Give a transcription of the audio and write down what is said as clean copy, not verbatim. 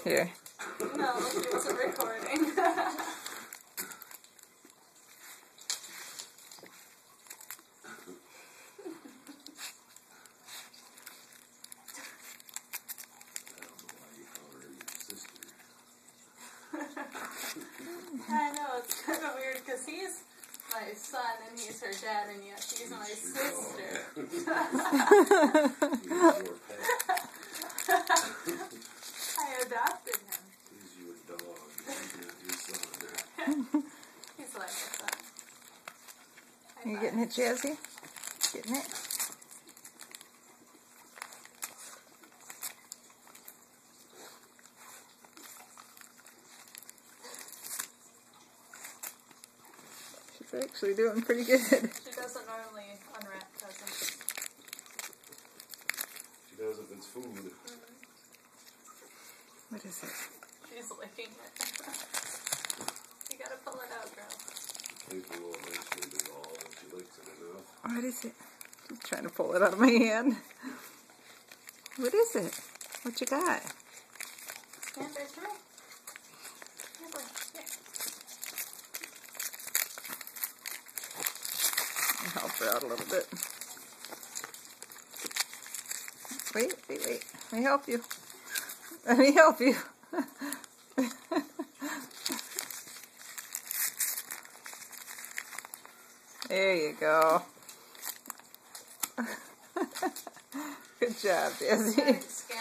Here. No, she wasn't recording. I know, it's kind of weird because he's my son and he's her dad, and yet she's my sister. I adopted him. He's your dog. He's like a son. You getting it, Jazzy? Getting it? She's actually doing pretty good. She doesn't normally unwrap presents. She does if it's food. Mm-hmm. What is it? She's licking it. You gotta pull it out, girl. Capable of eventually dissolve if she licks it enough. What is it? She's trying to pull it out of my hand. What is it? What you got? Stand right through. Here, boy. Here. I'll help her out a little bit. Wait. Let me help you. Let me help you. There you go. Good job, Jazzy.